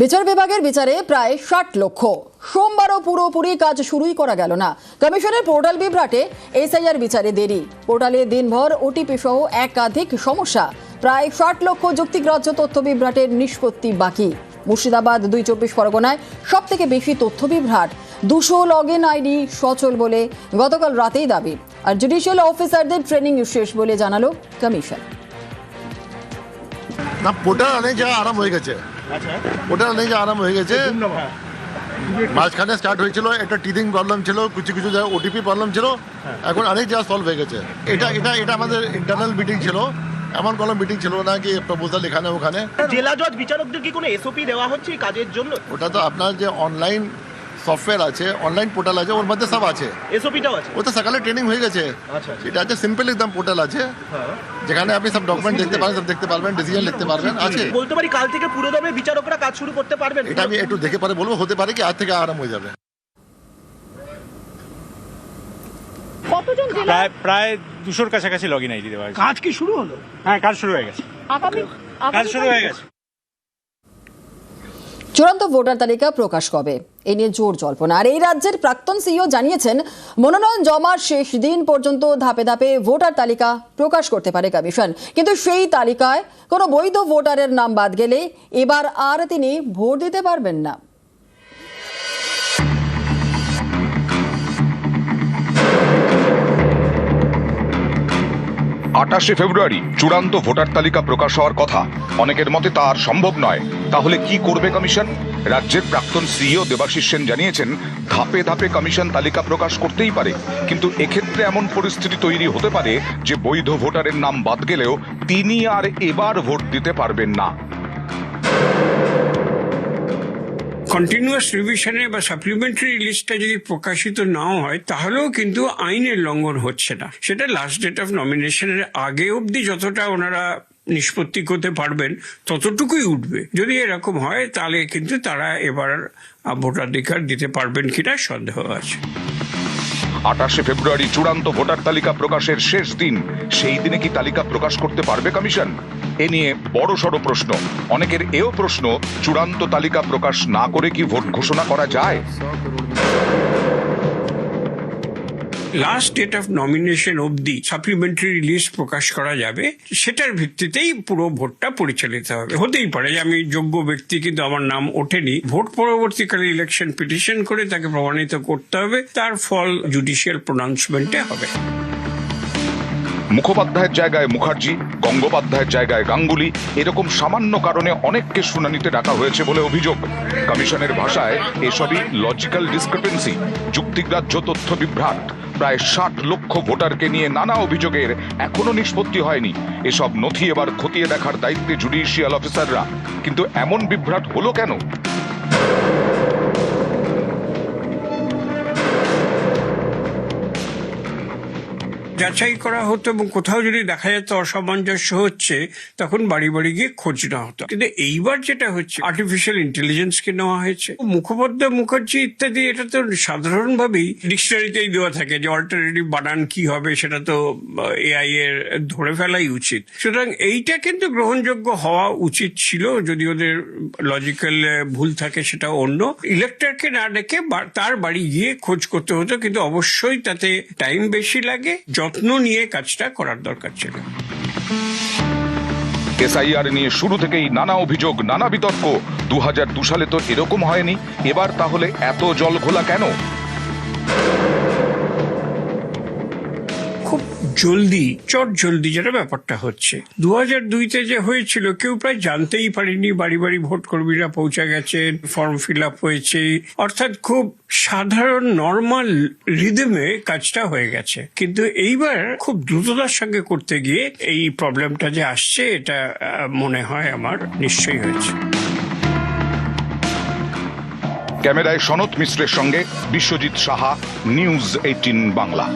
বিচার বিভাগের বিচারে প্রায় ৬০ লক্ষ। সোমবারও পুরোপুরি কাজ শুরুই করা গেল না। কমিশনের পোর্টাল বিভ্রাটে এসআইআর বিচারে দেরি, পোর্টালে দিনভর ওটিপি সহ একাধিক সমস্যা। প্রায় ৬০ লক্ষ যুক্তিগ্রাহ্য তথ্য বিভ্রাটের নিষ্পত্তি বাকি। মুর্শিদাবাদ ২ পরগনায় সব থেকে বেশি তথ্য বিভ্রাট। ২০০ লগ ইন আইডি সচল বলে গতকাল রাতেই দাবি। আর জুডিশিয়াল অফিসারদের ট্রেনিং শেষ বলে জানালো কমিশন। না, পোর্টাল অনেক জায়গায় আরাম হয়ে গেছে। পোর্টাল অনেক জায়গায় আরাম হয়ে গেছে। মাঝখানে স্টার্ট হয়েছিল একটা টিদিং প্রবলেম ছিল, কিছু কিছু জায়গায় ওটিপি প্রবলেম ছিল, এখন অনেক জায়গায় সলভ হয়ে গেছে। এটা আমাদের ইন্টারনাল মিটিং ছিল, এমন কোনো মিটিং ছিল না কি প্রপোজাল এখানে ওখানে। জেলা জজ বিচারকদের কি কোনো এসওপি দেওয়া হচ্ছে কাজের জন্য? ওটা তো আপনার যে অনলাইন সফটওয়্যার আছে, অনলাইন পোর্টাল আছে, ওর মধ্যে সব আছে। এসওপিটাও আছে? ও তো সকালে ট্রেনিং হয়ে গেছে। এটা আছে সিম্পল একদম পোর্টাল আছে, যেখানে আপনি সব ডকুমেন্ট দেখতে পারেন, সব দেখতে পারবেন, ডিসিশন লিখতে পারবেন। আছে বলতে পারি কাল থেকে পুরোদমে বিচারকরা কাজ শুরু করতে পারবেন? এটা আমি একটু দেখে পরে বলবো, হতে পারে কি আজ থেকে আরাম হয়ে যাবে। কতজন প্রায় 200-র কাছাকাছি লগ ইন আইডি দেওয়া হয়েছে। কাজ কি শুরু হলো? হ্যাঁ, কাজ শুরু হয়ে গেছে। কাজ শুরু হয়ে গেছে। চূড়ান্ত ভোটার তালিকা প্রকাশ কবে, এ নিয়ে জোর জল্পনা। আর এই রাজ্যের প্রাক্তন সিইও জানিয়েছেন, মনোনয়ন জমার শেষ দিন পর্যন্ত ধাপে ধাপে ভোটার তালিকা প্রকাশ করতে পারে কমিশন। কিন্তু সেই তালিকায় কোনো বৈধ ভোটারের নাম বাদ গেলে এবার আর তিনি ভোট দিতে পারবেন না। 28 ফেব্রুয়ারি চূড়ান্ত ভোটার তালিকা প্রকাশ হওয়ার কথা। অনেকের মতে তা আর সম্ভব নয়। তাহলে কি করবে কমিশন? রাজ্যের প্রাক্তন সিইও দেবাশিস সেন জানিয়েছেন, ধাপে ধাপে কমিশন তালিকা প্রকাশ করতেই পারে, কিন্তু এক্ষেত্রে এমন পরিস্থিতি তৈরি হতে পারে যে বৈধ ভোটারের নাম বাদ গেলেও তিনি আর এবার ভোট দিতে পারবেন না। কন্টিনিউয়াস রিভিশনে বা সাপ্লিমেন্টারি লিস্টটা যদি প্রকাশিত নাও হয়, তাহলেও কিন্তু আইনের লঙ্ঘন হচ্ছে না। সেটা লাস্ট ডেট অফ নমিনেশনের আগে অবধি যতটা ওনারা নিষ্পত্তি করতে পারবেন ততটুকুই উঠবে। যদি এরকম হয় তাহলে কিন্তু তারা এবার ভোটাধিকার দিতে পারবেন কিনা সন্দেহ আছে। 28 ফেব্রুয়ারি চূড়ান্ত ভোটার তালিকা প্রকাশের শেষ দিন। সেই দিনে কি তালিকা প্রকাশ করতে পারবে কমিশন? এ নিয়ে বড়সড় প্রশ্ন। অনেকের এও প্রশ্ন, চূড়ান্ত তালিকা প্রকাশ না করে কি ভোট ঘোষণা করা যায়? লাস্ট ডেট অফ নমিনেশন অবধি সাপ্লিমেন্টারি লিস্ট প্রকাশ করা যাবে, সেটার ভিত্তিতেই পুরো ভোটটা পরিচালিত হবে। হতেই পারে যে আমি যোগ্য ব্যক্তি কিন্তু আমার নাম ওঠেনি, ভোট পরবর্তীকালে ইলেকশন পিটিশন করে তাকে প্রমাণিত করতে হবে, তার ফল জুডিশিয়াল প্রোনাউন্সমেন্টে হবে। মুখোপাধ্যায়ের জায়গায় মুখার্জি, গঙ্গোপাধ্যায়ের জায়গায় গাঙ্গুলি, এরকম সামান্য কারণে অনেককে শুনানিতে ডাকা হয়েছে বলে অভিযোগ। কমিশনের ভাষায় এসবই লজিক্যাল ডিসক্রিপেন্সি, যুক্তিগ্রাহ্য তথ্য বিভ্রাট। প্রায় 60 লক্ষ ভোটারকে নিয়ে নানা অভিযোগের এখনো নিষ্পত্তি হয়নি। এসব নথি এবার খতিয়ে দেখার দায়িত্বে জুডিশিয়াল অফিসাররা। কিন্তু এমন বিভ্রাট হলো কেন? যাচাই করা হতো এবং কোথাও যদি দেখা যেত অসামঞ্জস্য হচ্ছে, তখন বাড়ি বাড়ি গিয়ে খোঁজ নেওয়া হতো। কিন্তু এইবার যেটা হচ্ছে, আর্টিফিশিয়াল ইন্টেলিজেন্সকে নেওয়া হয়েছে। মুখোপাধ্যায়, মুখার্জি ইত্যাদি, এটা তো সাধারণভাবেই ডিকশনারিতেই দেওয়া থাকে যে অল্টারনেটিভ বানান কি হবে, সেটা তো এআই এর ধরে ফেলাই উচিত। সুতরাং এইটা কিন্তু গ্রহণযোগ্য হওয়া উচিত ছিল। যদি ওদের লজিক্যাল ভুল থাকে সেটা অন্য। ইলেক্টরকে না ডেকে তার বাড়ি গিয়ে খোঁজ করতে হতো, কিন্তু অবশ্যই তাতে টাইম বেশি লাগে, যত্ন নিয়ে কাজটা করার দরকার ছিল। এসআইআর নিয়ে শুরু থেকেই নানা অভিযোগ, নানা বিতর্ক। 2002 সালে তো এরকম হয়নি। এবার তাহলে এত জল ঘোলা কেন? খুব জলদি, জলদি যেটা ব্যাপারটা হচ্ছে, 2002-তে যে হয়েছিল কেউ প্রায় জানতেই পারেনি। বাড়ি বাড়ি ভোট কর্মীরা পৌঁছে গেছেন, ফর্ম ফিল আপ হয়েছে, অর্থাৎ খুব সাধারণ নর্মাল রিদমে কাজটা হয়ে গেছে। কিন্তু এইবার খুব দ্রুততার সঙ্গে করতে গিয়ে এই প্রবলেমটা যে আসছে, এটা মনে হয় আমার নিশ্চয়ই হয়েছে। ক্যামেরায় সনত মিশ্রের সঙ্গে বিশ্বজিৎ সাহা, নিউজ 18 বাংলা।